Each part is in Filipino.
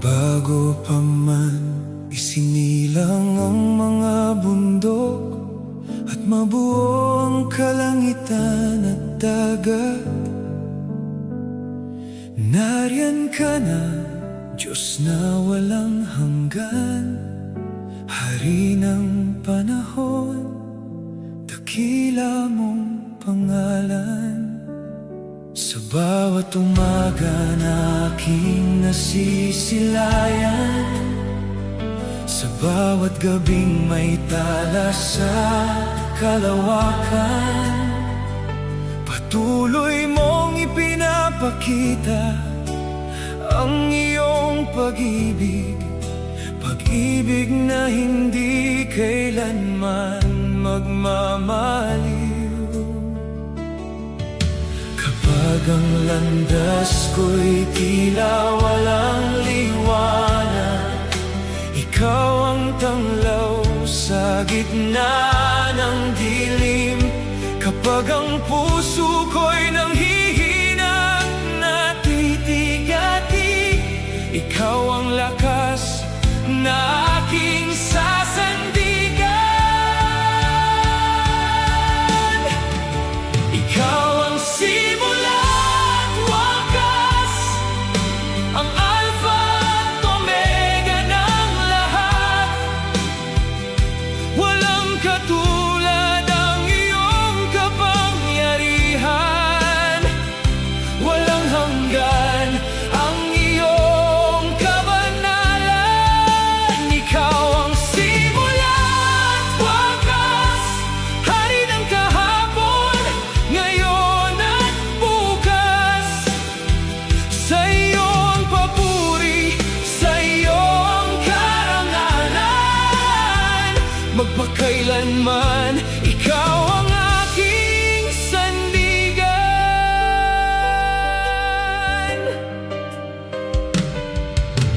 Bago pa man isinilang ang mga bundok at mabuo ang kalangitan at dagat, nariyan ka na, Diyos na walang hanggan, Hari ng panahon, dakila mong pangalan. Sa bawat umaga na aking nasisilayan, sa bawat gabing may tala sa kalawakan, patuloy mong ipinapakita ang iyong pag-ibig, pag-ibig na hindi kailanman magmamaliw. Kapag ang landas ko'y tila walang liwanag, ikaw ang tanglaw sa gitna ng dilim. Kapag ang puso ko'y nanghihina, natitigati, ikaw ang lakas na aking sasandigan. Ikaw ang simula at wakas, ang Alpha at Omega ng lahat. Walang katulad ang iyong kapangyarihan, walang hanggan ang iyong kabanalan. Ikaw ang simula at wakas, Hari ng kahapon, ngayon at bukas. Sa iyong papuri, sa iyong karangalan, magpakailanman ikaw ang aking sandigan.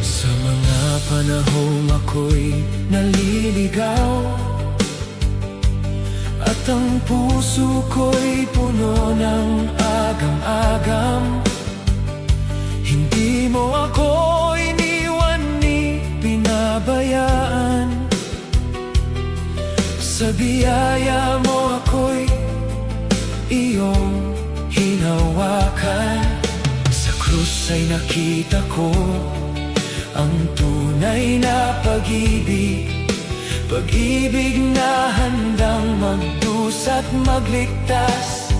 Sa mga panahong ako'y naliligaw at ang puso ko'y puno ng agam-agam, hindi mo ako iniwan ni pinabayaan. Sa biyaya mo ako'y iyong hinawakan. Sa krus ay nakita ko ang tunay na pag-ibig, pag-ibig na handang magdusa't magligtas.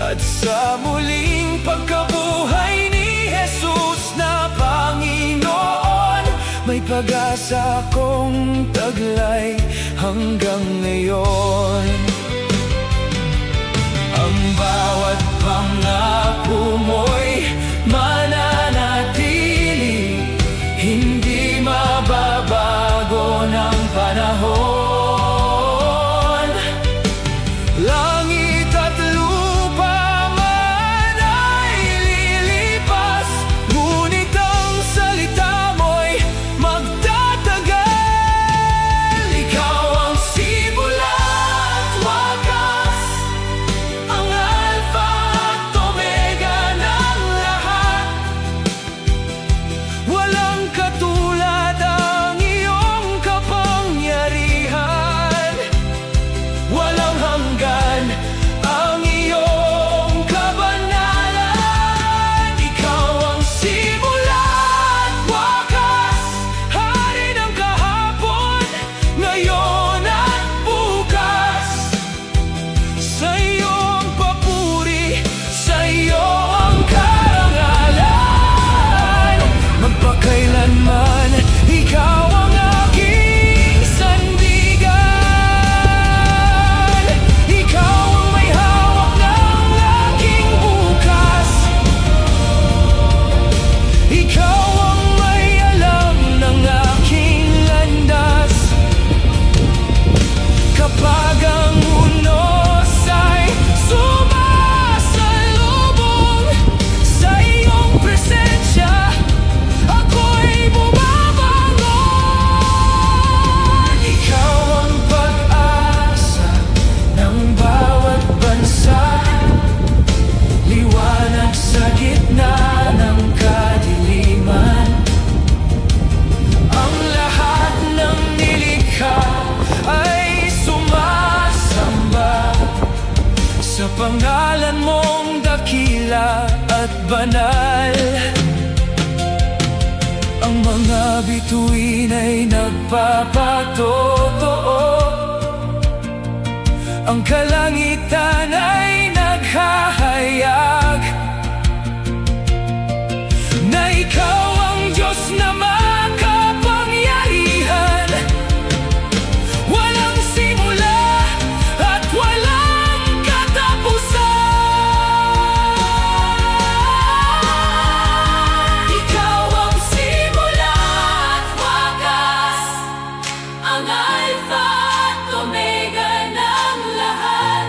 At sa muling pagkabuhay ni Jesus na Panginoon, may pag-asa kong taglay hanggang ngayon. Ang bawat pangako mo'y mananatili, hindi mababago ng panahon. Langit at lupa man ay lilipas, ngunit ang salita mo'y magtatagal. Ikaw ang simula at wakas, ang Alpha at Omega ng lahat. Walang katulad ang iyong kapangyarihan, walang hanggan ang iyong kabanalan. Ikaw ang simula at wakas, Hari ng kahapon, ngayon at bukas. Sa iyong papuri, sa iyong karangalan, magpakailanman ikaw ang aking sandigan. Ikaw ang may hawak ng aking bukas, ikaw ang may alam ng aking landas. Kapag ang unos ay sumasalubong sa iyong presensya, ako'y bumabangon. Ikaw ang pag-asa ng bawat bansa, liwanag sa gitna ng kadiliman. bituin ay nagpapatotoo. Ang kalangitan ay naghahayag na ikaw ang Diyos na makapangyarihan. Walang simula at walang katapusan. Ikaw ang simula at wakas, ang Alpha at Omega ng lahat.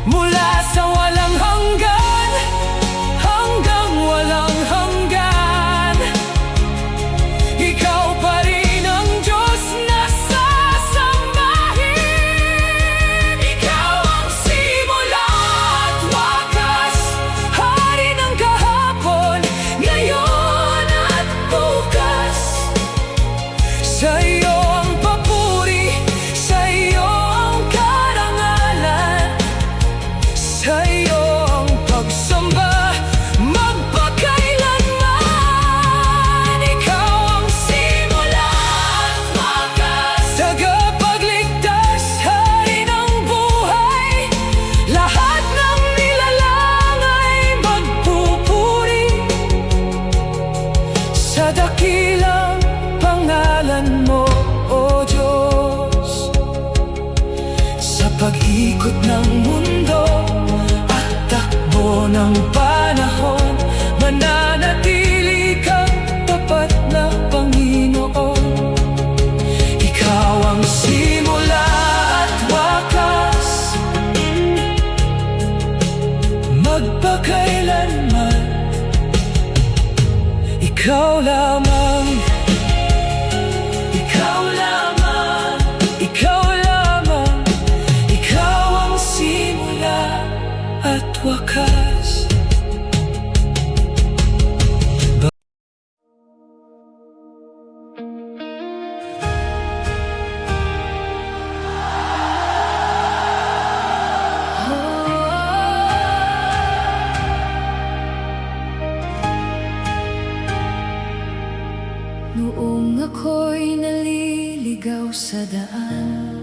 Mula sa walang hanggan hanggang walang hanggan, ikaw pa rin ang Diyos na sasambahin. Ikaw ang simula at wakas, hari ng kahapon, ngayon at bukas. Sa iyo ang papuri, sa iyo ang karangalan, sa iyo ang pagsamba magpakailanman. Ikaw ang simula at wakas, tagapagligtas, hari ng buhay. Lahat ng nilalang ay magpupuri sa dakilang pangalan mo, O Diyos. Sa pag-ikot ng mundo at takbo ng panahon, mananatili kang tapat na Panginoon. Ikaw ang simula at wakas, magpakailanman. Ikaw lamang, ikaw lamang, ikaw lamang, ikaw ang simula at wakas. Noong ako'y naliligaw sa daan,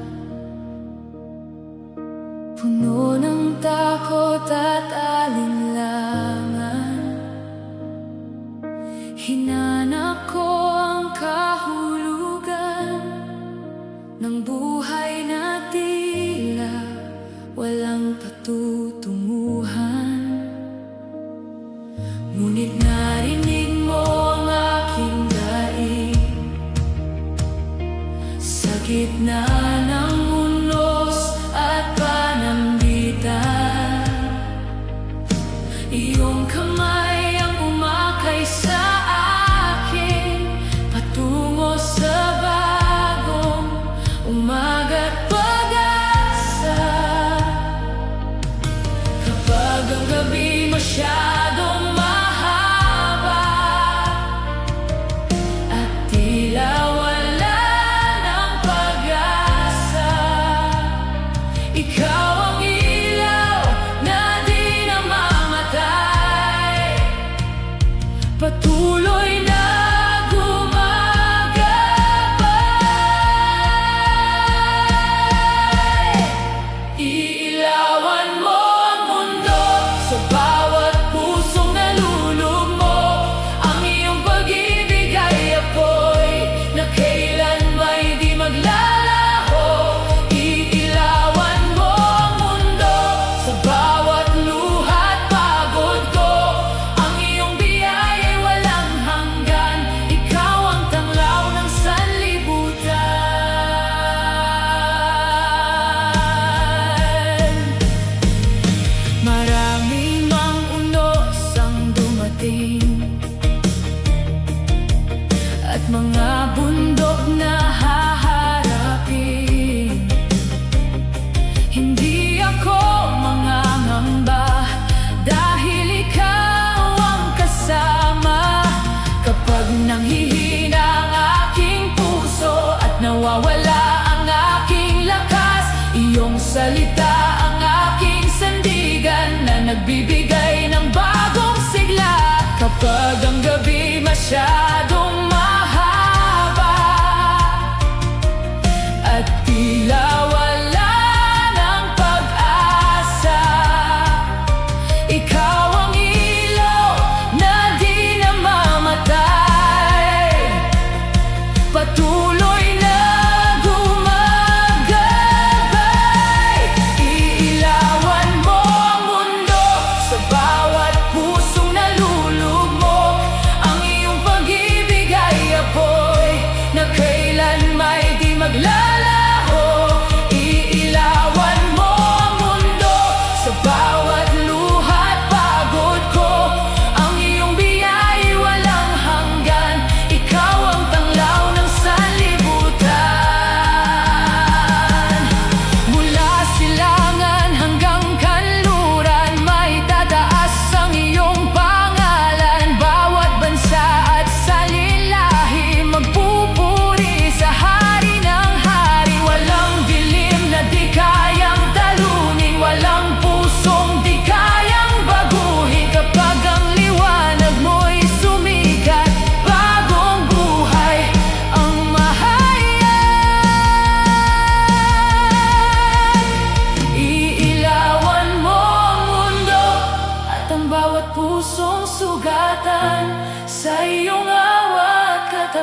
puno ng takot at alinlangan, hinanap ko ang kahulugan ng buhay na tila walang patutunguhan. Ngunit narinig mo ang aking daig sa gitna ng unos at panambitan. Iyong kamay ang umakay sa akin patungo sa bagong umaga't pag-asa. Kapag ang gabi masyadong mahaba at tila wala ng pag-asa, ikaw ang ilaw na di namamatay, patuloy na gumagabay. Iilawan mo ang mundo sa bawat pusong nalulugmok. Ang iyong pag-ibig ay apoy na kailanman di maglalaho. Iilawan mo ang mundo sa bawat luha at pagod ko. Ang iyong biyaya ay walang hanggan, ikaw ang tanglaw ng sanlibutan. Maraming mang unos ang dumating at mga bundok na haharapin. Hindi ako mangangamba dahil ikaw ang kasama. Kapag nanghihina ang aking puso at nawawala ang aking lakas, iyong salita ang aking sandigan na nagbibigay ng bagong sigla. Kapag ang gabi masyadong mahal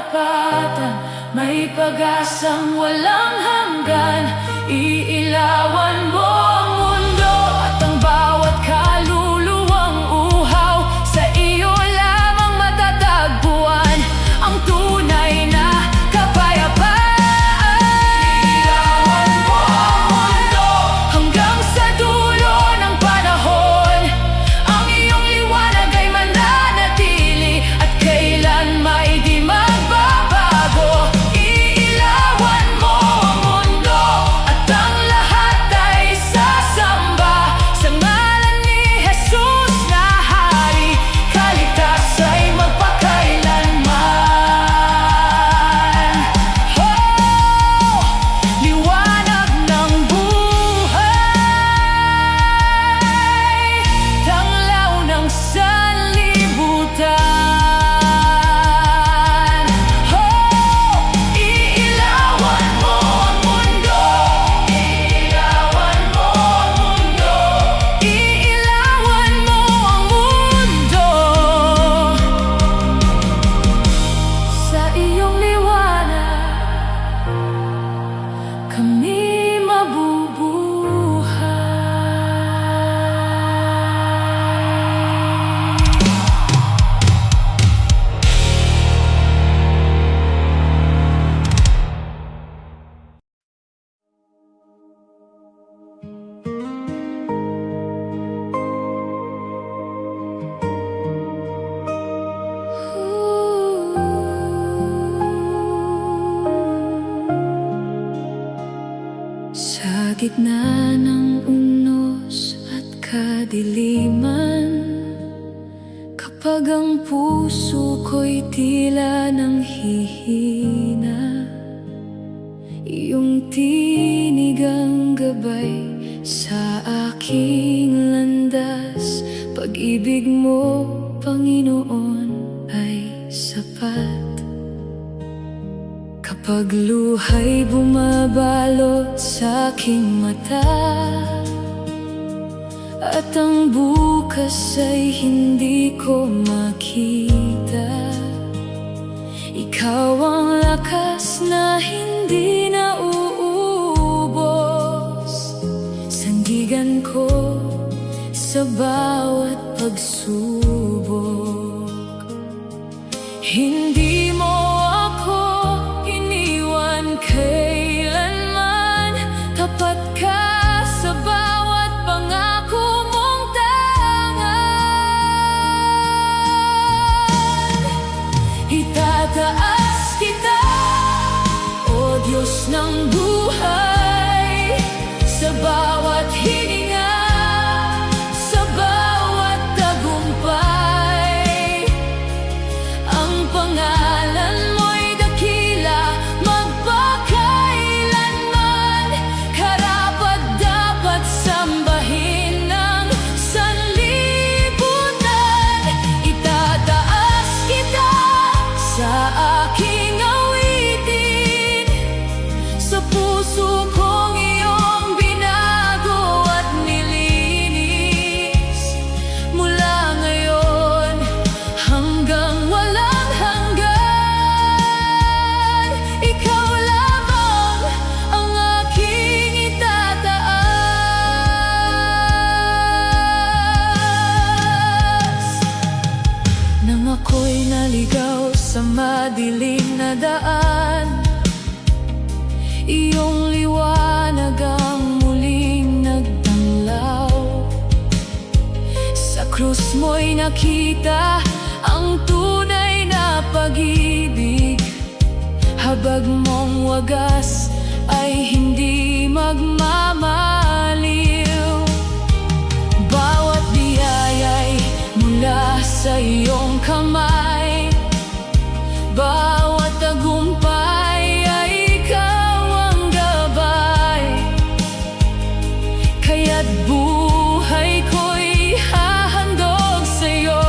katapatan, may pag-asang walang hanggan. Iilawan mo ang mundo at ang bawat kaluluwang uhaw. Sa iyo lamang matatagpuan ang tunay na kapayapaan. Iilawan mo ang mundo hanggang sa dulo ng panahon. Ang iyong liwanag ay mananatili at kailanman di magbabago. Iilawan mo ang mundo at ang lahat ay sasamba sa ngalan ni Jesus na Hari. Kaligtas ay magpakailanman. Oh, liwanag ng buhay, tanglaw ng sanlibutan. Oh, iilawan mo ang mundo. Iilawan mo ang mundo. Iilawan mo ang mundo. Sa iyong liwanag kami mabubuhay. Sa gitna ng unos at kadiliman, kapag ang puso ko'y tila nang hihina, iyong tinig ang gabay sa aking landas. Pag-ibig mo, Panginoon, ay sapat. Kapag luha'y bumabalot sa aking mata at ang bukas ay hindi ko makita, ikaw ang lakas na hindi nauubos, sandigan ko sa bawat pagsubok. Hindi mo ako iniwan kailanman, tapat ka sa bawat pangako mong tangan. Itataas kita, O Diyos ng buhay, sa bawat hininga, sa bawat tagumpay. Ang pangalan mo'y dakila, magpakailanman, karapat-dapat sambahin ng sanlibutan. Itataas kita sa aking awitin, sa puso kong iyong binago at nilinis. Mula ngayon hanggang walang hanggan, ikaw lamang ang aking itataas. Nang ako'y naligaw sa madilim na daan, iyong liwanag ang muling nagtanglaw. Sa krus mo'y nakita ang tunay na pag-ibig. Habag mong wagas ay hindi magmamaliw. Bawat biyaya'y mula sa iyong kamay, bawat tagumpay ay ikaw ang gabay. Kaya't buhay ko'y hahandog sa'yo,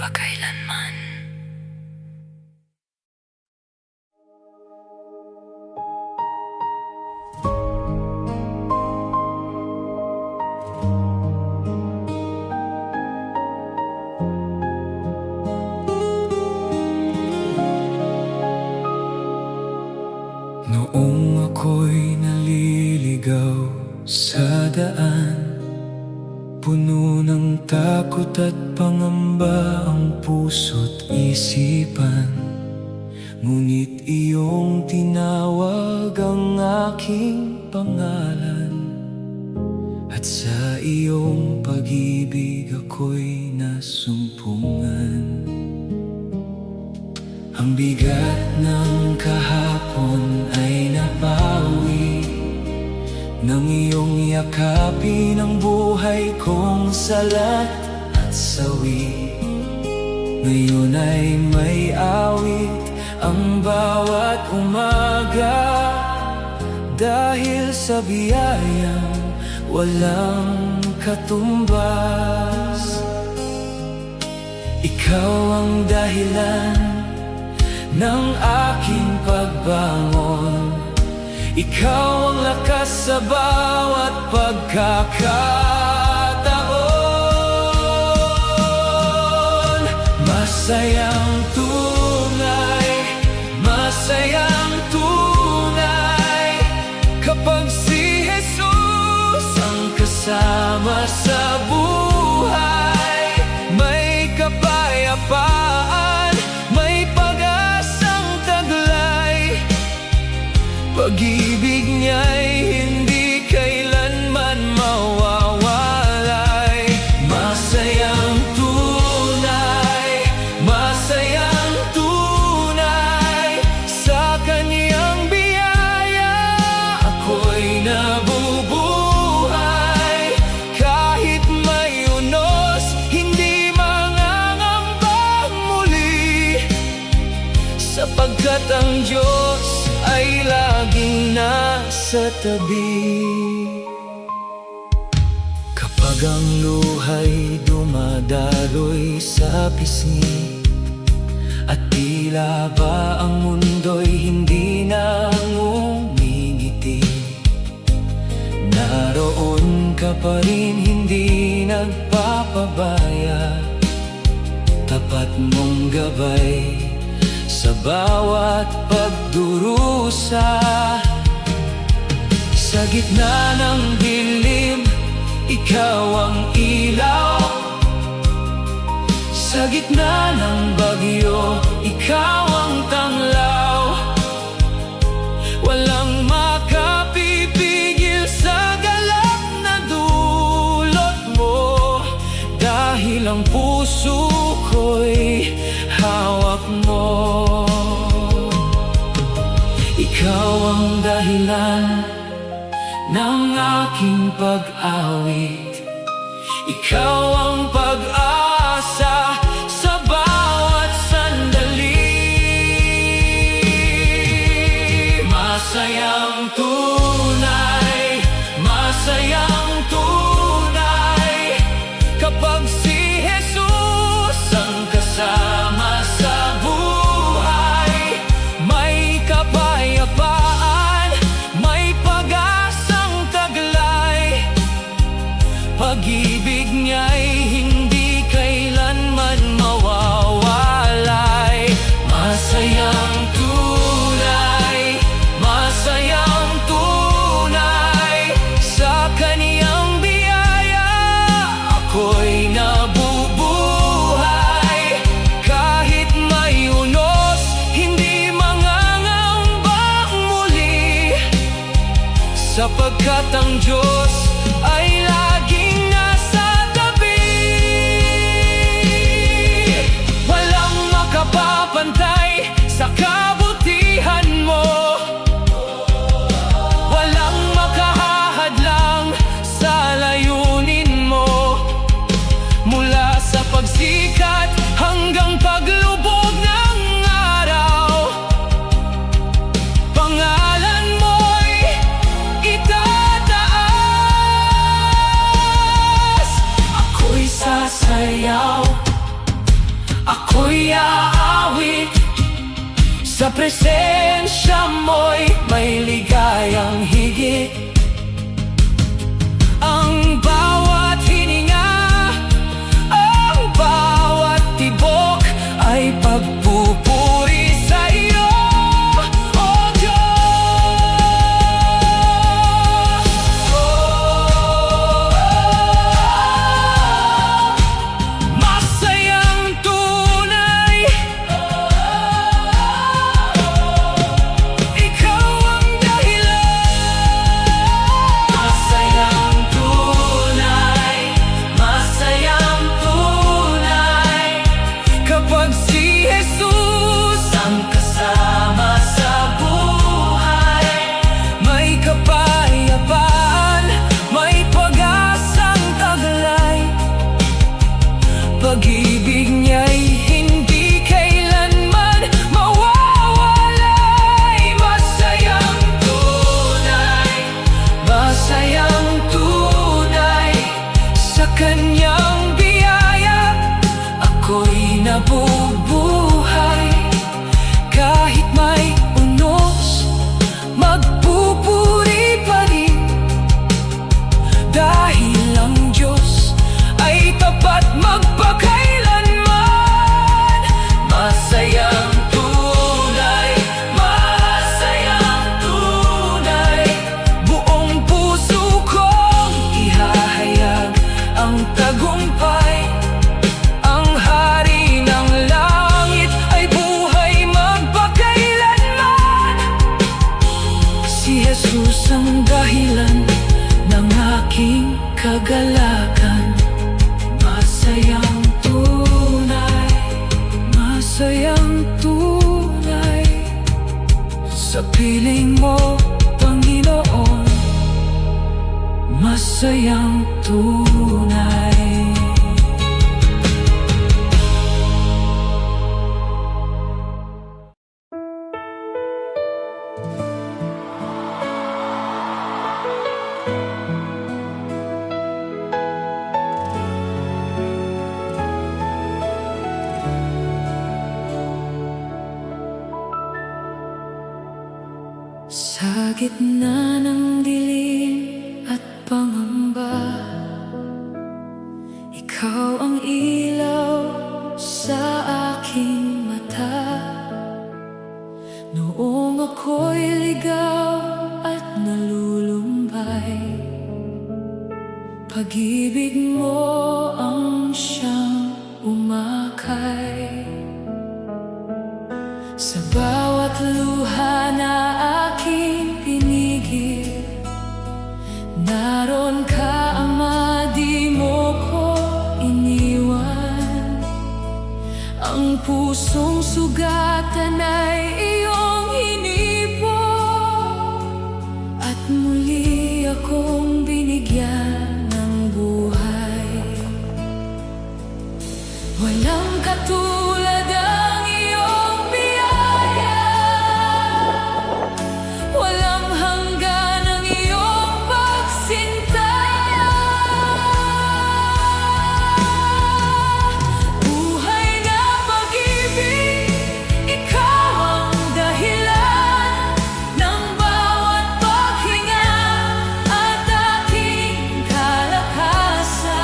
magpakailanman. Noong ako'y naliligaw sa daan, puno ng takot at pangamba ang puso't isipan. Ngunit iyong tinawag ang aking pangalan, at sa iyong pag-ibig ako'y nasumpungan. Ang bigat ng kahapon ay nabawi nang iyong yakapin ang buhay kong salat at sawi. Ngayon ay may awit ang bawat umaga, dahil sa biyayang walang katumbas. Ikaw ang dahilan ng aking pagbangon, ikaw ang lakas sa bawat pagkakataon. Masayang tunay kapag si Jesus ang kasama sa buhay. May kapayapaan, may pag-asang taglay. Pag-ibig niya'y hindi kailanman mawawalay. Masayang tunay sa kaniyang biyaya. Ako'y nabubuhay kahit may unos, hindi mangangamba muli, sapagkat ang Diyos ay laging nasa tabi. Kapag ang luhay dumadaloy sa pisngi, at tila ba ang mundo'y hindi na ngumingiti, naroon ka pa rin, hindi nagpapabaya. Tapat mong gabay sa bawat pagdurusa. Sa gitna ng dilim, ikaw ang ilaw. Sa gitna ng bagyo, ikaw ang tanglaw. Walang makapipigil sa galak na dulot mo, dahil ang puso ko'y hawak mo. Ikaw ang dahilan ng aking pag-awit, ikaw ang pag-asa sa bawat sandali. Masayang tunay kapag si Jesus ang kasama sa buhay. May kapayapaan, may pag-asang taglay. Pag-ibig niya'y hindi kailanman mawawalay. Masayang tunay sa kaniyang biyaya. Ako'y nabubuhay kahit may unos, hindi mangangamba muli, sapagkat ang Diyos ay laging nasa tabi. Walang makapapantay sa kabutihan mo, walang makahahadlang sa layunin mo. Mula sa pagsikat hanggang paglubog ng araw, pangalan mo'y itataas. Ako'y sasayaw, ako'y aawit. Sa presensya mo'y may ligayang higit. Ang bawat hininga, ang bawat tibok ay pagpupuri sa iyo, O Diyos. Masayang tunay, ikaw ang dahilan. Masayang tunay, masayang tunay, kapag si Jesus ang kasama sa buhay, may kapayapaan, may pag-asang taglay. Pag-ibig niya'y hindi kailanman mawawalay. Masayang tunay, masayang tunay, sa kanyang biyaya ako'y nabubuhay. Kahit may unos, magpupuri pa rin, dahil ang Diyos ay tapat magpakailanman. Masayang tunay, masayang tunay, buong puso kong ihahayag ang tagumpay. Ang hari ng langit ay buhay magpakailanman. Si Jesus ang dahilan ng aking kagalakan. Masayang tunay, masayang tunay, sa piling mo, Panginoon. Masayang tunay. Sa gitna ng dilim at pangamba, ikaw ang ilaw sa aking mata. Noong ako'y ligaw at nalulumbay, pag-ibig mo ang siyang umakay. Sa bawat luha na aking pinigil, naroon ka, Ama, di mo ko iniwan. Ang pusong sugatan ay iyong hinipon, at muli akong binigyan ng buhay. Walang katulad ang iyong biyaya, walang hanggan ang iyong pagsinta. Buhay na pag-ibig, ikaw ang dahilan ng bawat paghinga at aking kalakasan.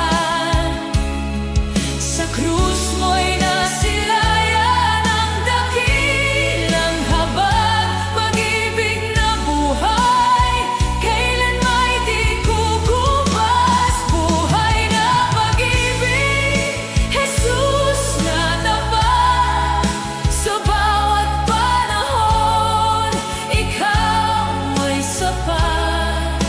Sa krus mo'y nasilayan ang dakilang habag, pag-ibig na buhay, kailan may di kukubas. Buhay na pag-ibig, Jesus na tapat, sa bawat panahon, ikaw ay sapat.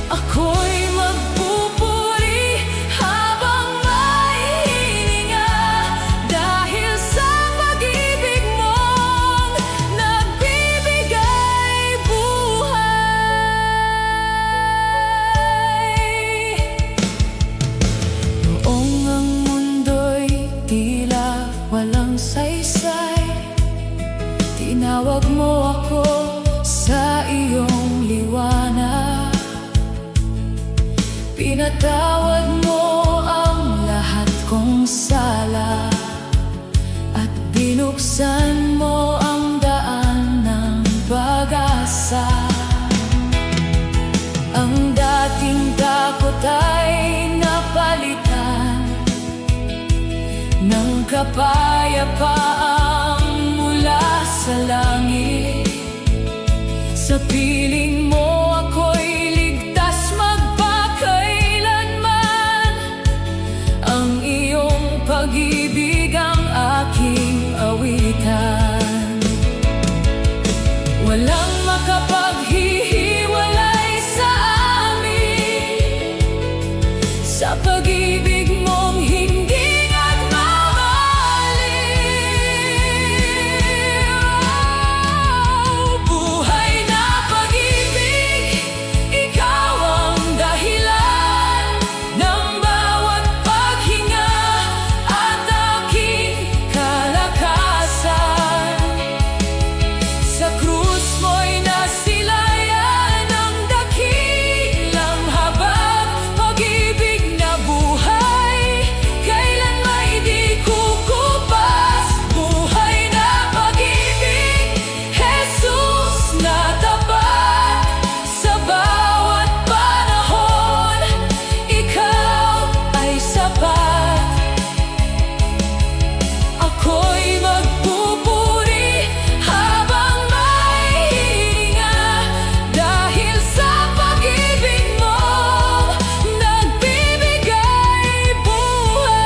Ako'y magpupuri habang may hininga, dahil sa pag-ibig mong nagbibigay buhay. Noong ang mundo'y tila walang saysay, tinawag mo ako sa iyong liwanag. Pinatawad mo ang lahat kong sala. kapayapaang mula sa langit. Sa piling mo ako'y ligtas magpakailanman. Ang iyong pag-ibig ang aking awitan. Walang makapaghihiwalay sa amin, sa pag-ibig mong hindi nagmamaliw. Buhay na pag-ibig, ikaw ang dahilan ng bawat paghinga at aking kalakasan. Sa krus mo'y nasilayan ang dakilang habag, pag-ibig na buhay, kailan may di kukupas. Buhay na pag-ibig, Jesus na tapat, sa bawat panahon, ikaw ay sapat. Ako'y magpupuri habang may hininga, dahil sa pag-ibig mo nagbibigay buhay.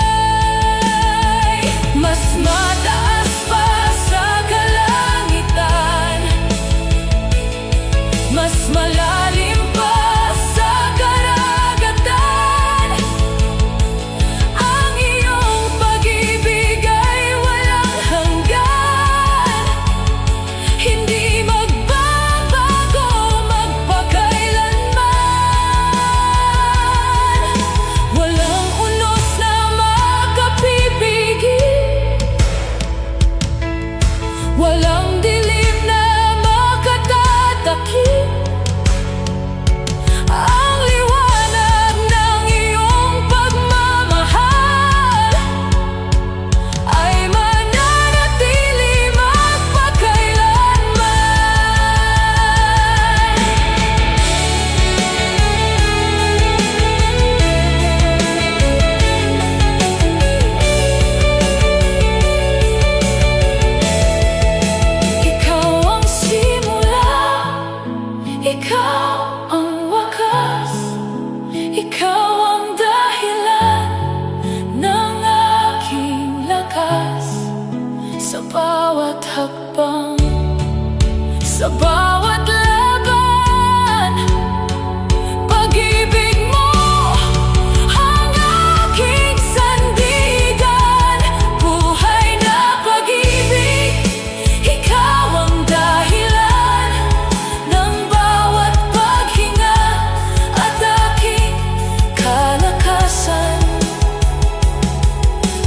Mas mataas pa sa kalangitan, mas malalim pa sa karagatan, ang iyong pag-ibig ay walang hanggan. Hindi magbabago magpakailanman. Walang unos na makapipigil, walang dilim na makatatakip. Ang liwanag ng iyong pagmamahal ay mananatili magpakailanman. Ikaw ang simula, ikaw ang wakas, ikaw ang dahilan ng aking lakas. Sa bawat hakbang, sa bawat laban, pag-ibig mo ang aking sandigan. Buhay na pag-ibig, ikaw ang dahilan ng bawat paghinga at aking kalakasan.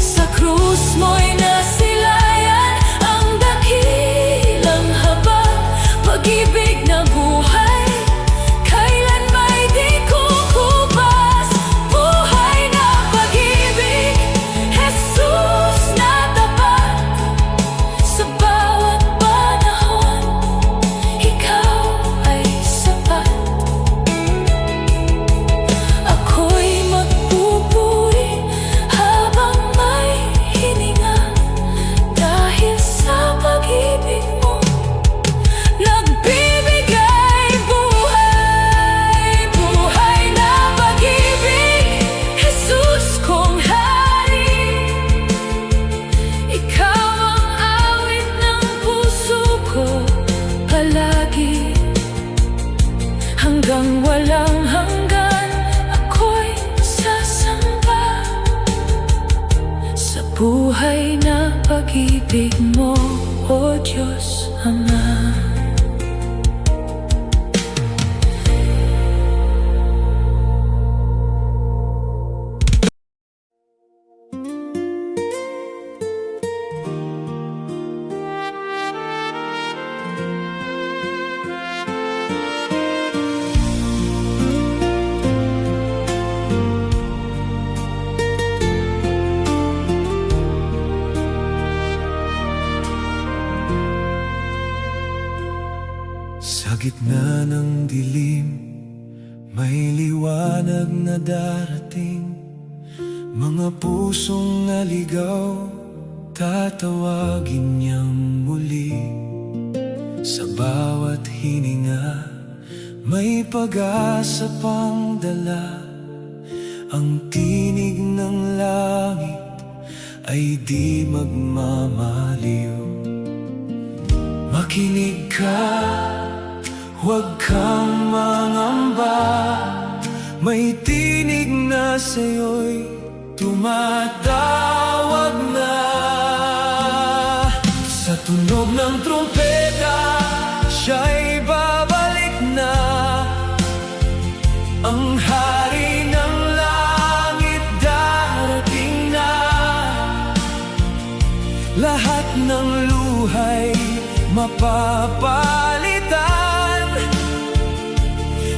Sa krus mo'y nasilayan ang dakilang habag, pag-ibig na buhay, kailan may di kukupas. Buhay na pag-ibig, Jesus na tapat, sa bawat panahon, ikaw ay sapat. Ako'y magpupuri habang may hininga, dahil sa pag-ibig mo nagbibigay buhay. Buhay na pag-ibig, Jesus kong hari, ikaw ang awit ng puso ko palagi. Hanggang walang hanggan ako'y sasamba sa buhay na pag-ibig mo, O Diyos Ama. Sa gitna ng dilim, may liwanag na darating. Mga pusong naligaw, Tatawagin niyang muli. Sa bawat hininga may pag-asa pang dala. Ang tinig ng langit ay di magmamaliw. Makinig ka, huwag kang mangamba. May tinig na sa'yo'y tumatawag na. Sa tunog ng trumpeta, siya'y babalik na. Ang hari ng langit darating na. Lahat ng luhay mapapalitan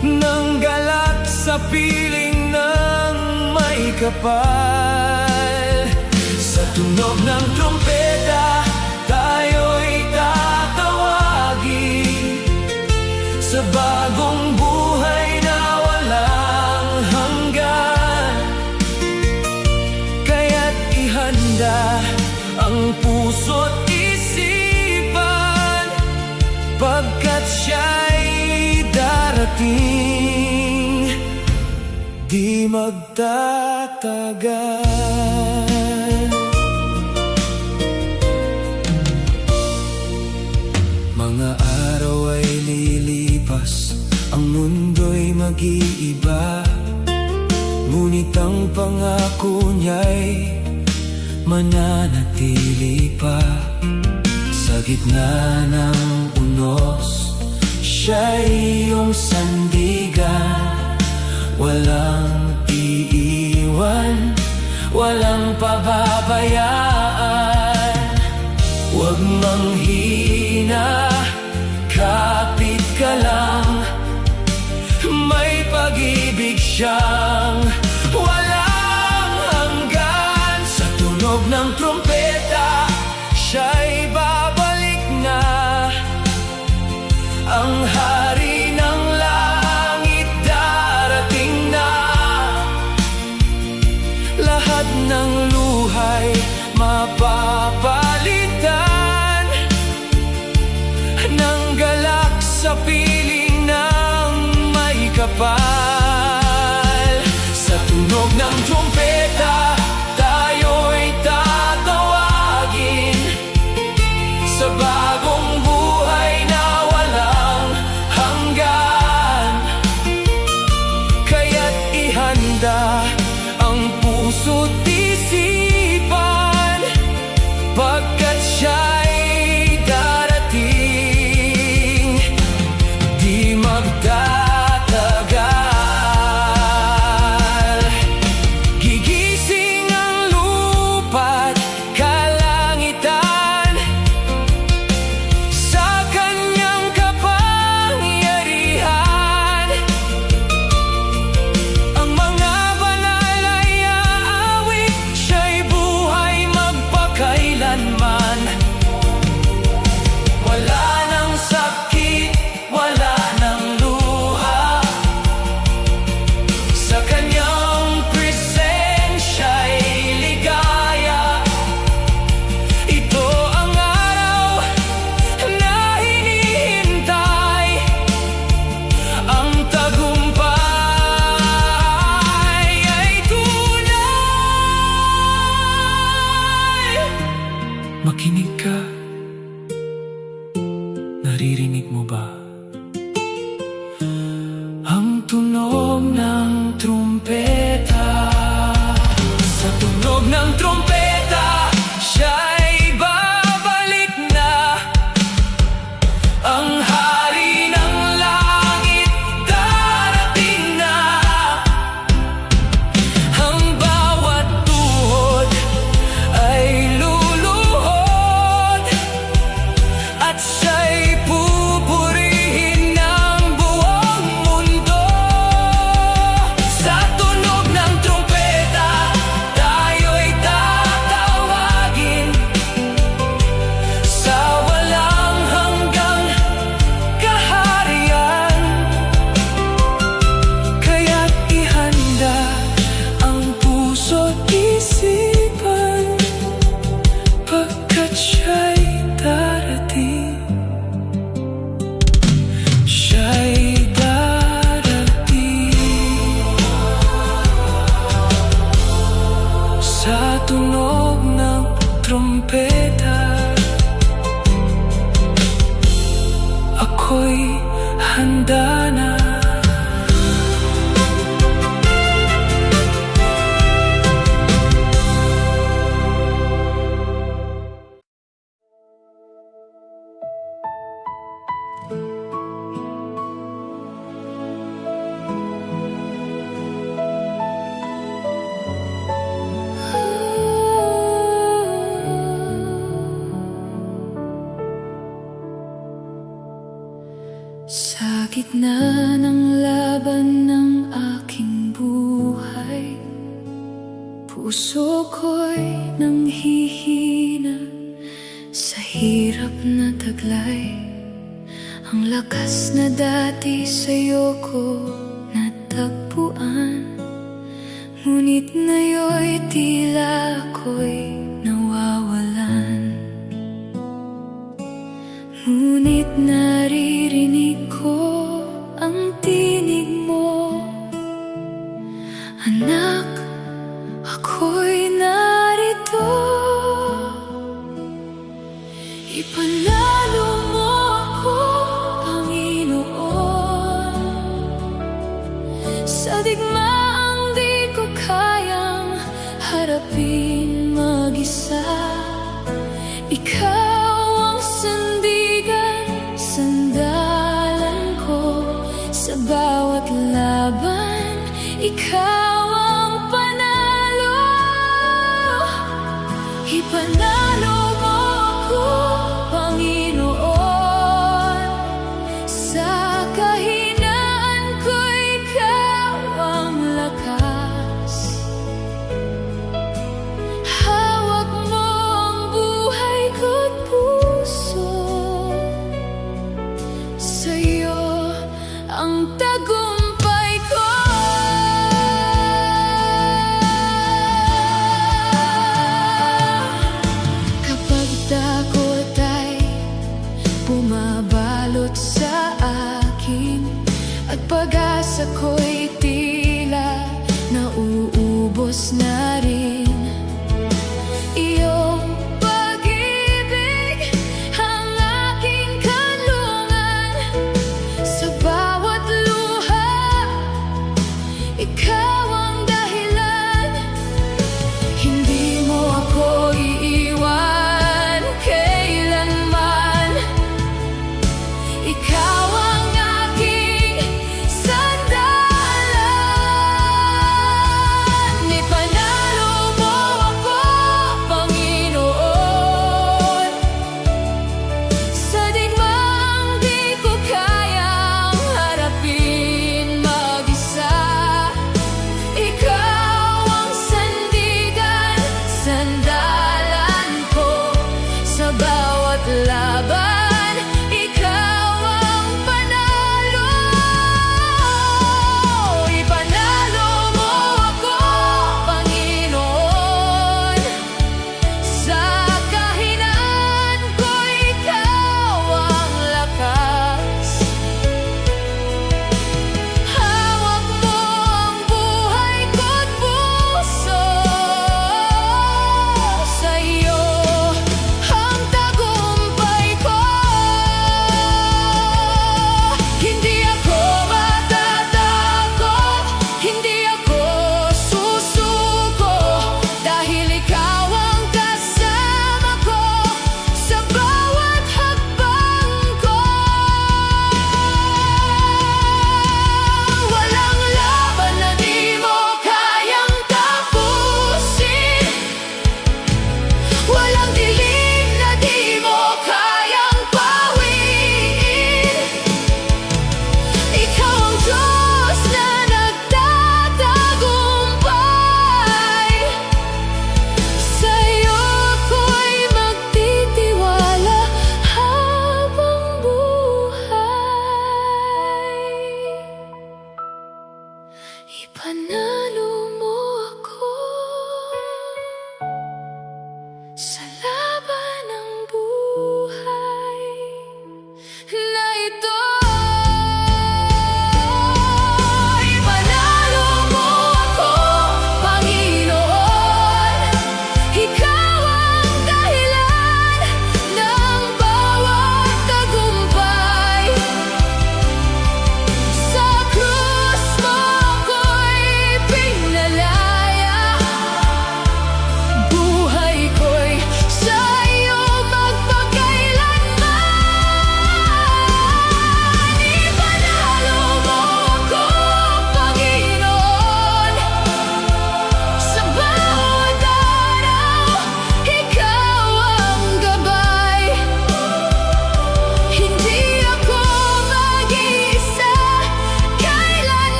ng galak sa piling ng may kapal. Sa tunog ng trumpeta, tayo'y tatawagin sa bagong buhay na walang hanggan. Kaya't ihanda ang puso't isipan, pagkat siya'y darating, di magtatagal. Mga araw ay lilipas, ang mundo'y mag-iiba, ngunit ang pangako niya'y mananatili pa. Sa gitna ng unos, siya'y iyong sandigan. Walang iiwan, walang pababayaan. Huwag manghina, kapit ka lang. May pag-ibig siyang walang hanggan. Sa tunog ng trumpeta, siya'y babalik na. Ang hari ng langit darating na. Lahat ng luhay mapapalitan ng galak sa piling ng may kapal. Sa tunog ng trumpeta, tayo'y tatawagin sa bagong buhay na walang hanggan. Kaya't ihanda ang puso't isipan, pagkat siya'y darating, di magtatagal. Gigising ang lupa't kalangitan sa kanyang kapangyarihan. Ang mga banal ay aawit, siya'y buhay magpakailanman. Wala nang sakit, wala nang luha, sa kanyang presensya'y ligaya. Ito ang araw na hinihintay, ang tagumpay ay tunay. Makinig ka, naririnig mo ba ang tunog ng trumpeta? Sa tunog ng trumpeta, siya'y babalik na. Ang hari ng langit darating na. Ang bawat tuhod ay luluhod, at siya'y pupurihin ng buong mundo. Sa tunog ng trumpeta, tayo'y tatawagin sa walang hanggang kaharian. Kaya't ihanda ang puso't isipan, pagkat tunog ng trumpeta. Ako'y handa na. Sa gitna ng laban ng aking buhay, puso ko'y nanghihina sa hirap na taglay. Ang lakas na dati sa'yo ko natagpuan, ngunit ngayon'y tila ako'y nawawalan. Ngunit naririnig ko ang tinig mo, anak, ako'y narito. Ipanalo mo ako, Panginoon, sa digmaang di ko kayang harapin mag-isa. Ikaw ang sandalan ko sa bawat laban. Ikaw ang panalo. Ipanalo mo ako, Panginoon, sa kahinaan ko. Ikaw ang lakas. Hawak mo ang buhay ko't puso, sa'yo ang tagumpay ko.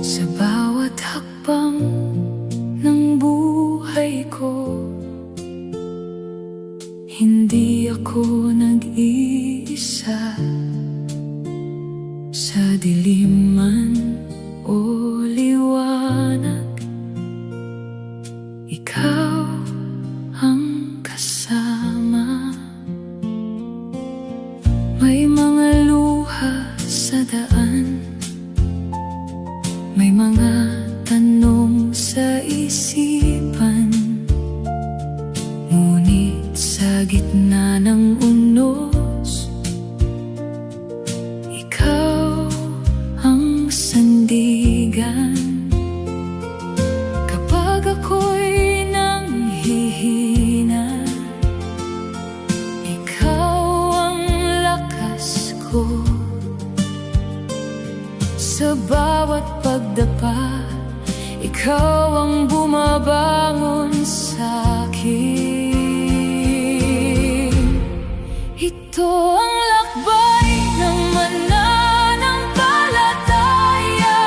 Sa bawat hakbang ng buhay ko, hindi ako nag-iisa. Sa dilim man o liwanag, ikaw ang kasama. May mga luha sa daan, may mga tanong sa isipan, ngunit sa gitna ng unos, ikaw ang sandigan. Kapag ako'y nanghihina, ikaw ang lakas ko. Sa bawat pagdapa, ikaw ang bumabangon sa'kin. Ito ang lakbay ng mananampalataya.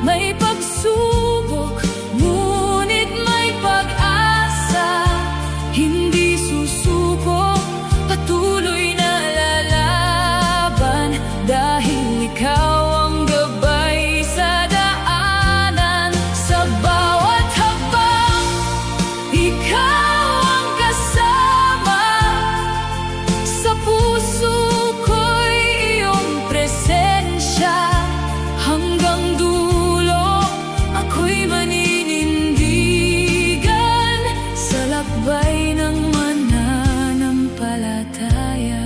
May pagsubok, ngunit may pag-asa. Hindi susuko, patuloy na lalaban, dahil ikaw ang gabay sa daanan. Sa bawat hakbang, ikaw ang kasama. Sa puso ko'y iyong presensya. Hanggang dulo, ako'y maninindigan sa lakbay ng mananampalataya.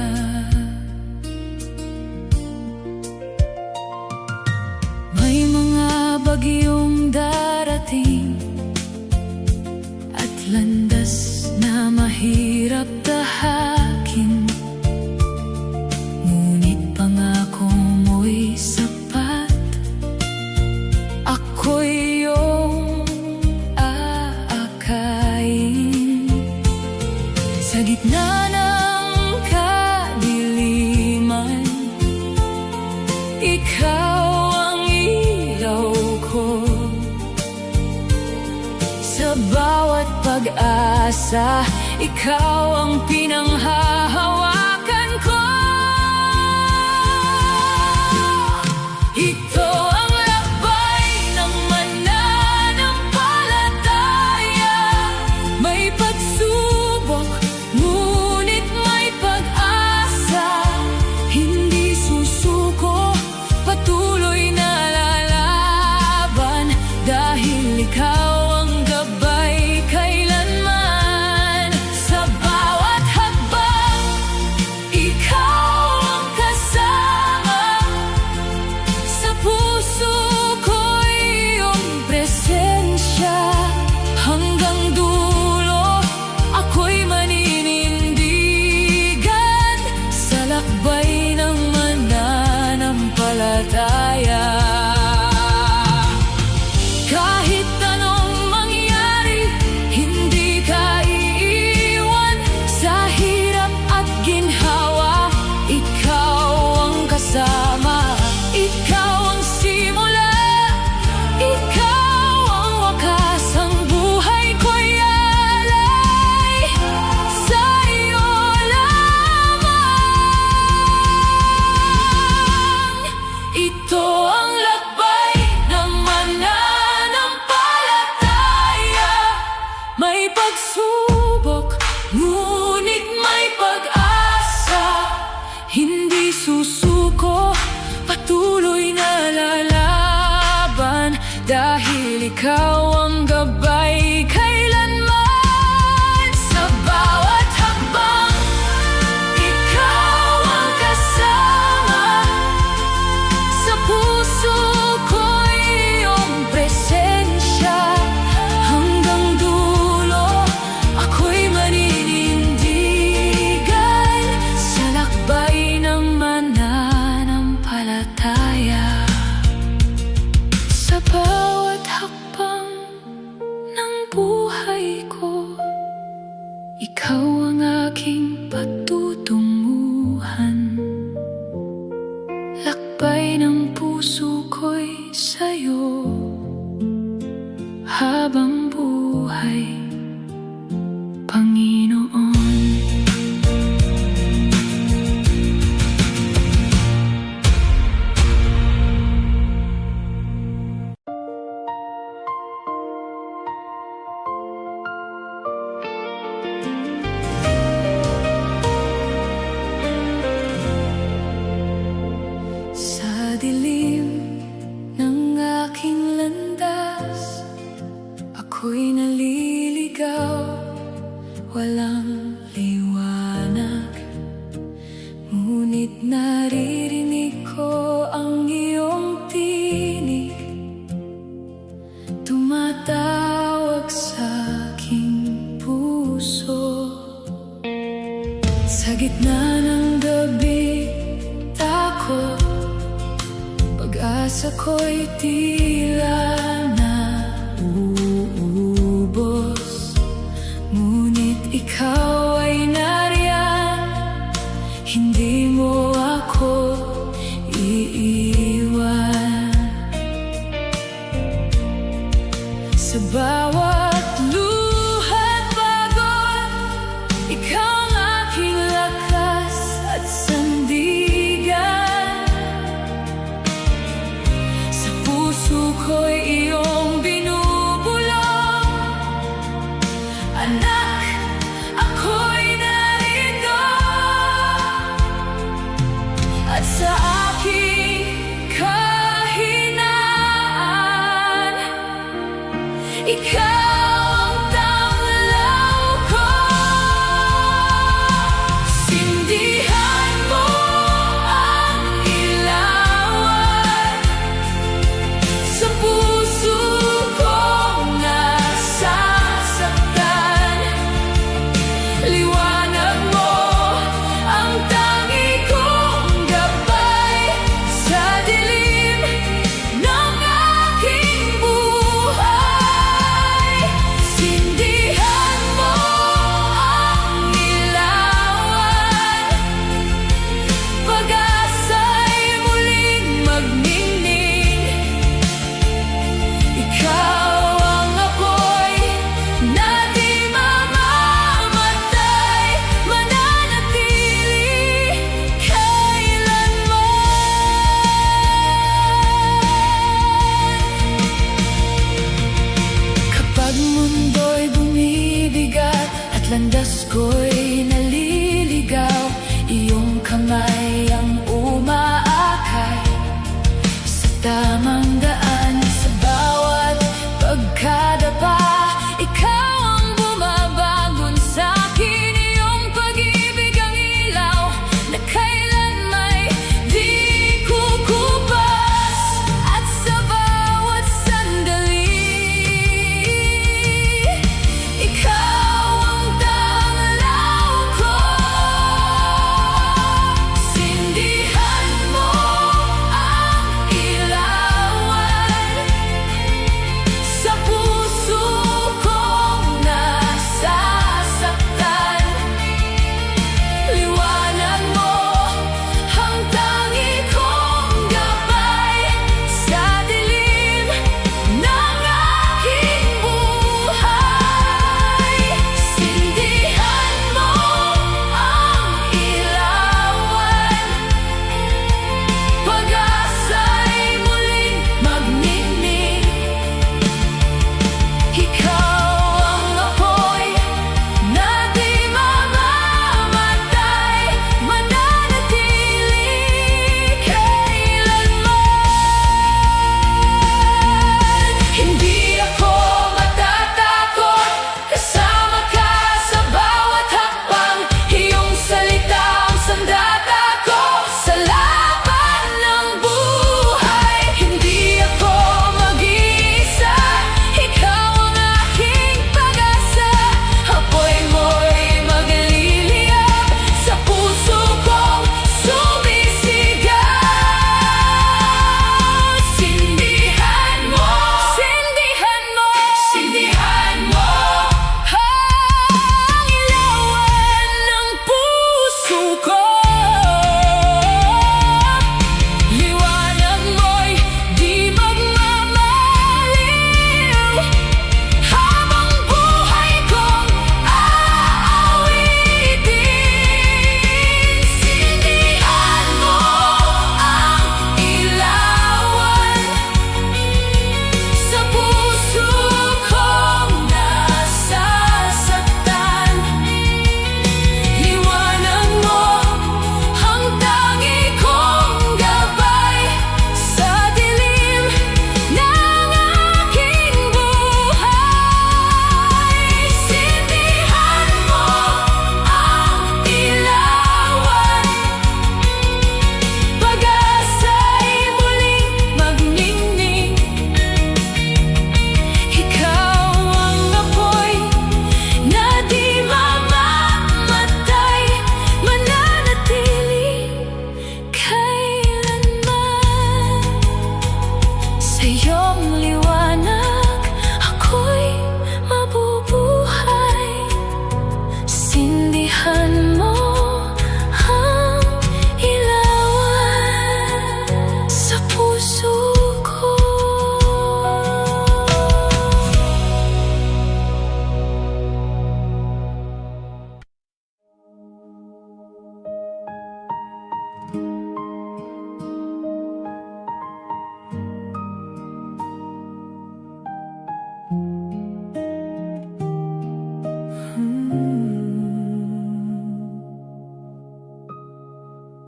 May mga bagyong darating at landas na mahirap tahakin, ngunit pangako mo'y sapat. Ako'y iyong aakayin. Sa gitna ng kadiliman, ikaw ang ilaw ko. Sa bawat pag-asa, ikaw ang pinanghahawakan ko. Ito ang lakbay ng mananampalataya. May pagsubok, ngunit may pag-asa. Hindi susuko, patuloy na lalaban, dahil ikaw ang gabay kailanman. Sa bawat hakbang, ikaw ang kasama. Sa puso ko'y iyong presensya. Hanggang dulo, ako'y maninindigan sa lakbay ng mananampalataya. Kahit anong mangyari, hindi ka iiwan. Sa hirap at ginhawa, ikaw ang kasama. Ikaw ang simula, ikaw ang wakas. Ang buhay ko'y alay sa iyo lamang. Ito ang lakbay ng mananampalataya. May pagsubok, ngunit may pag-asa. Hindi susuko, patuloy na lalaban, dahil ikaw ang gabay kailanman. Sa bawat hakbang, ikaw ang kasama. Sa puso ko'y iyong presensya. Hanggang dulo, ako'y maninindigan sa lakbay ng mananampalataya. Sa bawat hakbang, sa'yo habang buhay, Panginoon. Sa dilim ng aking landas, ako'y naliligaw, walang liwanag. Ngunit naririnig ko ang iyong tinig, tumatawag sa aking puso. Sa gitna ng gabi, takot, pag-asa ko'y tila na uubos. Ngunit ikaw ay nariyan, hindi mo ako iiwan. Sa bawat luha't pagod, ikaw ang aking lakas at sandigan. Sa puso ko'y iyong binubulong, anak, ako'y narito. At sa aking kahinaan, ikaw ang tanglaw ko. Sindihan mo ang ilawan sa puso kong nasasaktan. Liwanag mo ang tangi kong gabay sa dilim ng aking buhay. iyong liwanag ako'y mabubuhay. Sindihan mo ang ilawan sa puso ko.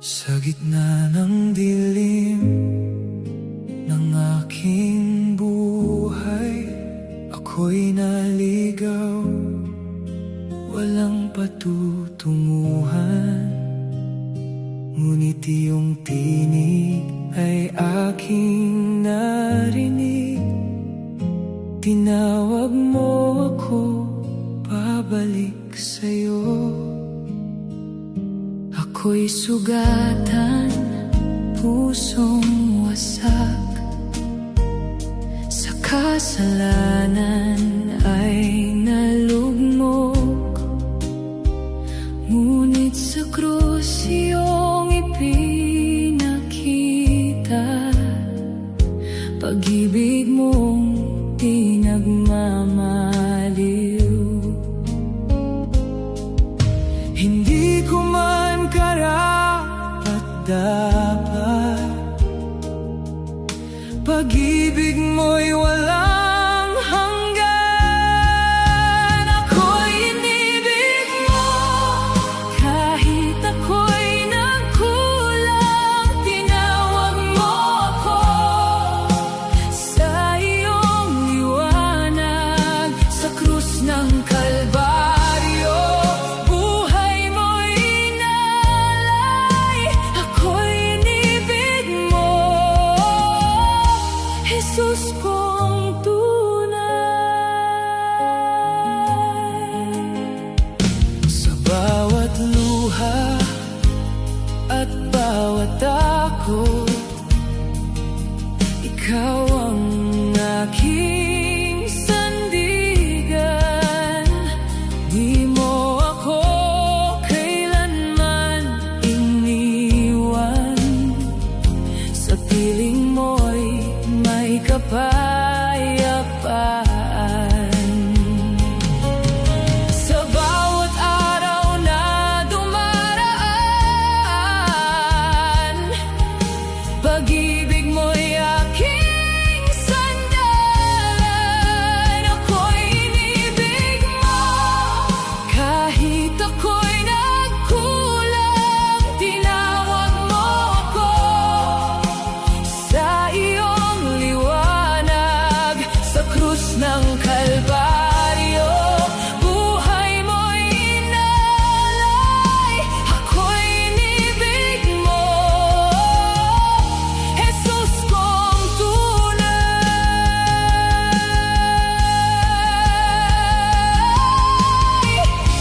Sa gitna ng dilim ng aking buhay, ako'y naligaw, walang patutunguhan. Ngunit iyong tinig ay aking narinig. Tinawag mo ako pabalik sa'yo. Ako'y sugatan, pusong wasak, sa kasalanan ay nalugmok. Ngunit sa krus iyong ipinakita, pag-ibig mong di nagmamaliw. Hindi ko man karapat-dapat, pag-ibig mo'y walang hanggan. Ako'y inibig mo, kahit ako'y nagkulang. Tinawag mo ako sa iyong liwanag, sa krus ng Kalbaryo. Buhay mo'y inalay, ako'y inibig mo, Jesus kong tunay. Sa bawat luha at bawat takot, ikaw ang aking sandigan. Di mo ako kailanman iniwan, sa piling mo'y may kapayapaan. Sa bawat araw na dumaraan, pag-ibig mo'y aking sandalan. Ako'y inibig mo, kahit ako'y nagkulang. Tinawag mo ako sa iyong liwanag, sa krus ng Kalbaryo. Buhay mo'y inalay, ako'y inibig mo, Jesus kong tunay.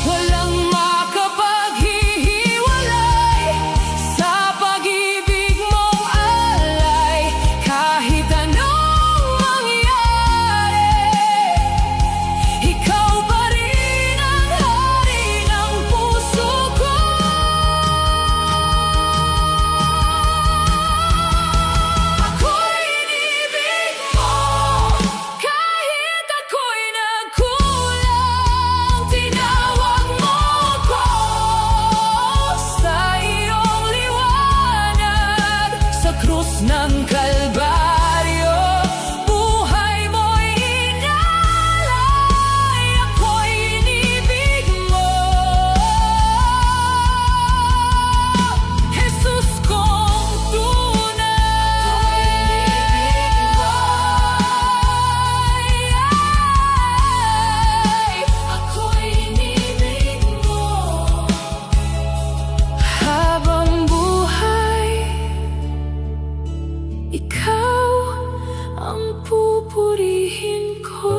Walang makapaghihiwalay sa pag-ibig mong alay. Kahit anong mangyari, ikaw pa rin ang hari ng puso ko. Ako'y inibig mo, kahit ako'y nagkulang. Tinawag mo ako sa iyong liwanag, sa krus ng Kalbaryo. Buhay mo'y inalay, ako'y inibig mo, Jesus kong tunay. Ako'y inibig mo, habang buhay, ikaw ang pupurihin ko.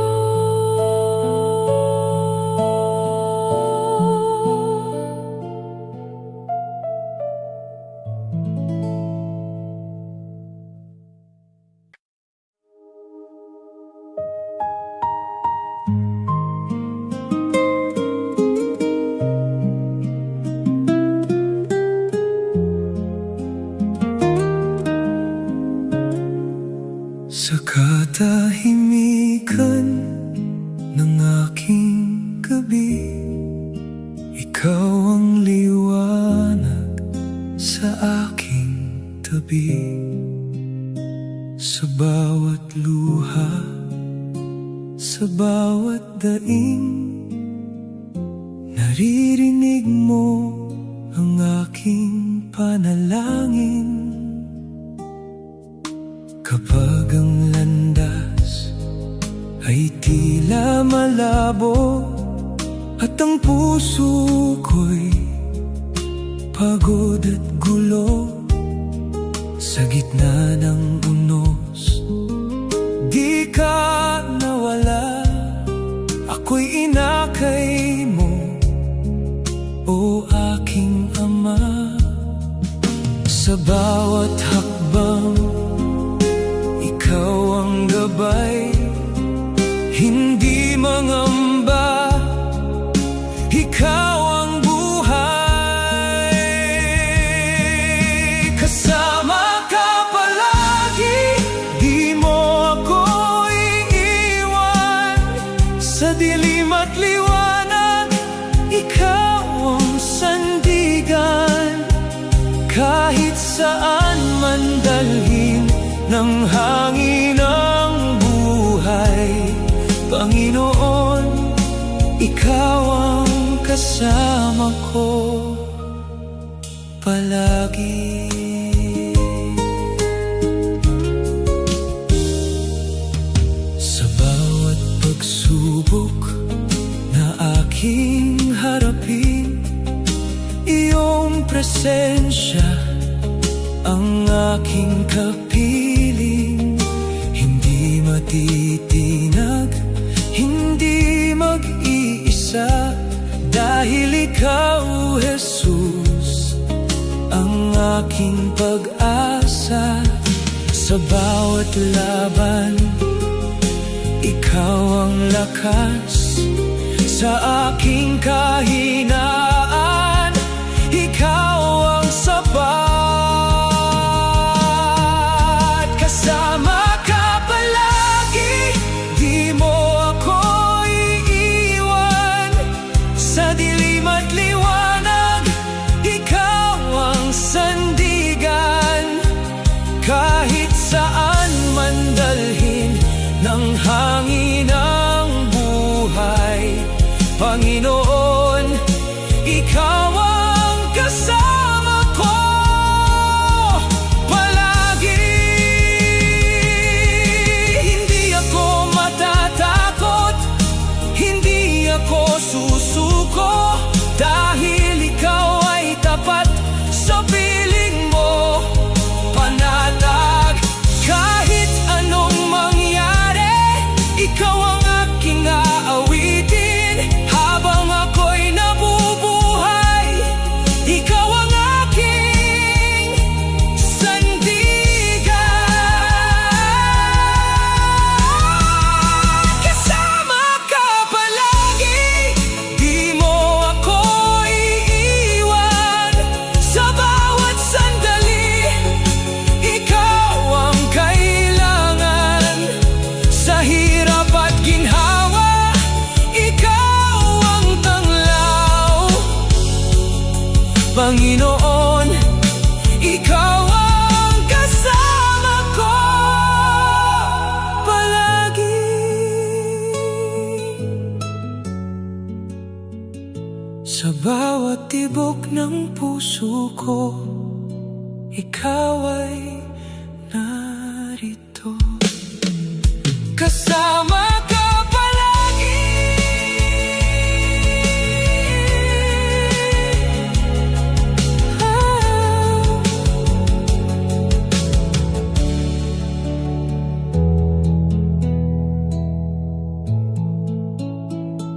Sa katahimikan ng aking gabi, ikaw ang liwanag sa aking tabi. Sa bawat luha, sa bawat daing, naririnig mo ang aking panalangin. Kapag ang landas ay tila malabo at ang puso ko'y pagod at gulo, sa gitna ng unos di ka nawala. Ako'y inakay mo, o aking Ama. Sa bawat hakbang ikaw ang gabay, hindi mangamba, ikaw ang buhay. Kasama ka palagi, di mo ako iiwan. Sa dilim at liwanag, ikaw ang sandigan. Kahit saan man dalhin ng hangin ang buhay, Panginoon, ikaw ang kasama ko palagi. Sa bawat pagsubok na aking harapin, iyong presensya ang aking kapiling. Hindi matitinag, hindi mag-iisa, dahil ikaw, Jesus, ang aking pag-asa. Sa bawat laban, ikaw ang lakas. Sa aking kahinaan, ikaw ang sapat. Kasama ka palagi, di mo ako iiwan. Sa dilim at liwanag, ikaw ang sandigan. Kahit saan man dalhin ng hangin ang buhay, Panginoon, ikaw ang kasama ko palagi. Hindi ako matatakot, hindi ako susuko, dahil ikaw ay tapat. Sa piling mo, panatag. Kahit anong mangyari, ikaw ang aking aawitin. Habang ako'y nabubuhay, ikaw ang aking sandigan. Kasama ka palagi, di mo ako iiwan. Sa bawat sandali, ikaw ang kailangan. Sa hirap at ginhawa, ikaw ang tanglaw. Panginoon, ikaw ang kasama ko palagi. Sa bawat tibok ng puso ko, ikaw ay narito. Kasama ka palagi.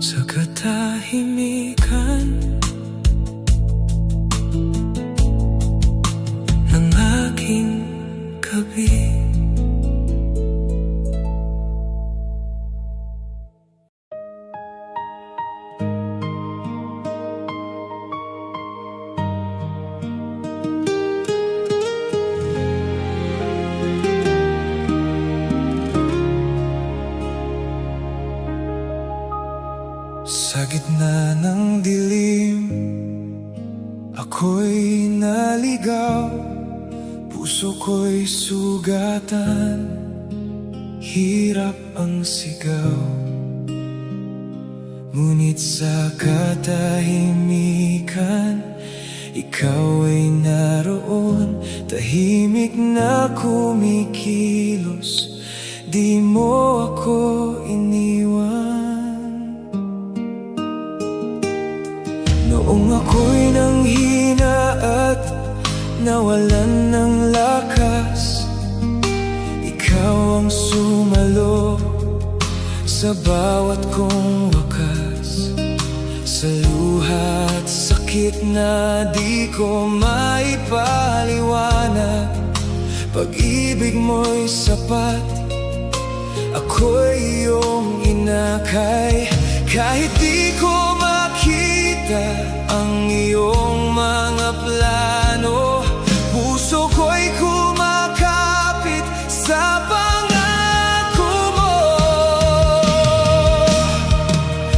Sa katahimikan ng aking gabi, Sa gitna ng dilim, ako'y naligaw. Puso ko'y sugatan, hirap ang sigaw. Ngunit sa katahimikan, ikaw ay naroon. Tahimik na kumikilos, di mo ako iniwan. Noong ako'y nanghina at nawalan ng lakas, ikaw ang sumalo sa bawat kong wakas. Sa luha at sakit na di ko maipaliwanag, pag-ibig mo'y sapat, ako'y iyong inakay. Kahit di ko makita ang iyong mga plano, puso ko'y kumakapit sa pangako mo.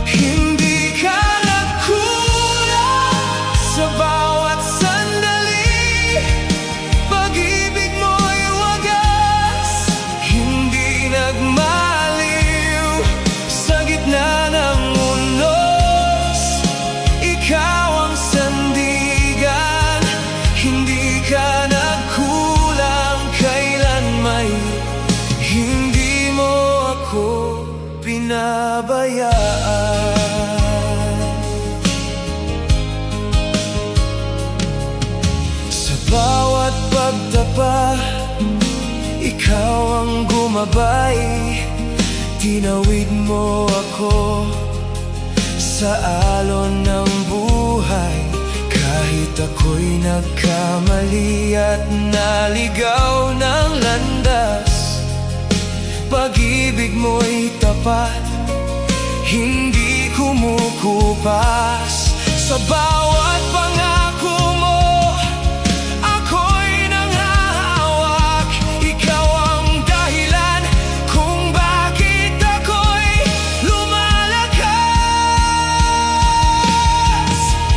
Hindi ka nagkulang sa bawat sandali, pag-ibig mo'y wagas, hindi nagmaliw. Sa gitna ng unos, ikaw ang sandigan. Hindi ka nagkulang kailanman, hindi mo ako pinabayaan. Sa bawat pagtapa, ikaw ang gumabay. Tinawid mo ako sa alon ng buhay. Kahit ako'y nagkamali at naligaw ng landas, pag-ibig mo'y tapat, hindi kumukupas. Sa bawat pangako mo, ako'y nanghahawak. Ikaw ang dahilan kung bakit ako'y lumalakas.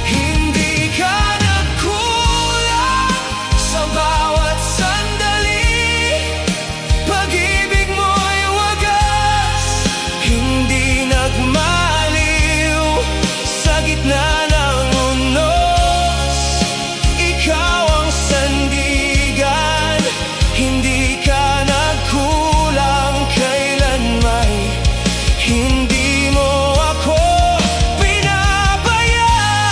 Hindi ka nagkulang sa bawat sandali, pag-ibig mo'y wagas, hindi nagmaliw. Sa gitna ng unos, ikaw ang sandigan. Hindi ka nagkulang kailanman, hindi mo ako pinabayaan.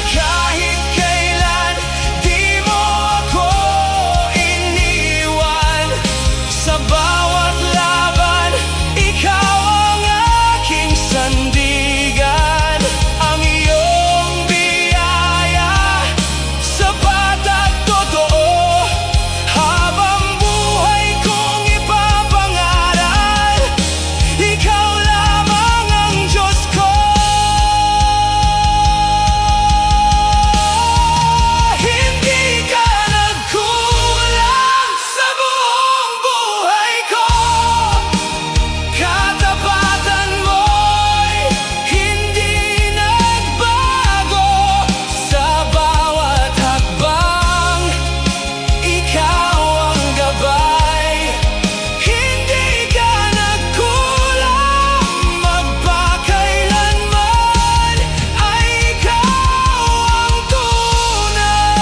Kahit kailan, di mo ako iniwan. Sa bawat laban, ikaw ang aking sandigan. Ang iyong biyaya, sapat at totoo, habang buhay kong ipapangaral. Ikaw lamang ang Diyos ko. Hindi ka nagkulang sa buong buhay ko. Katapatan mo'y hindi nagbago. Sa bawat hakbang, ikaw ang gabay. Hindi ka nagkulang, magpakailanman ay ikaw ang tunay.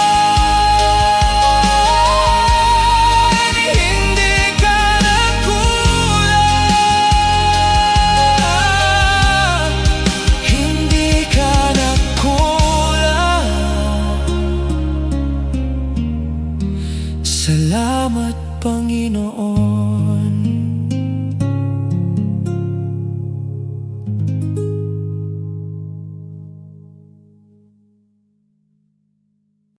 Hindi ka nagkulang, hindi ka nagkulang. Salamat, Panginoon.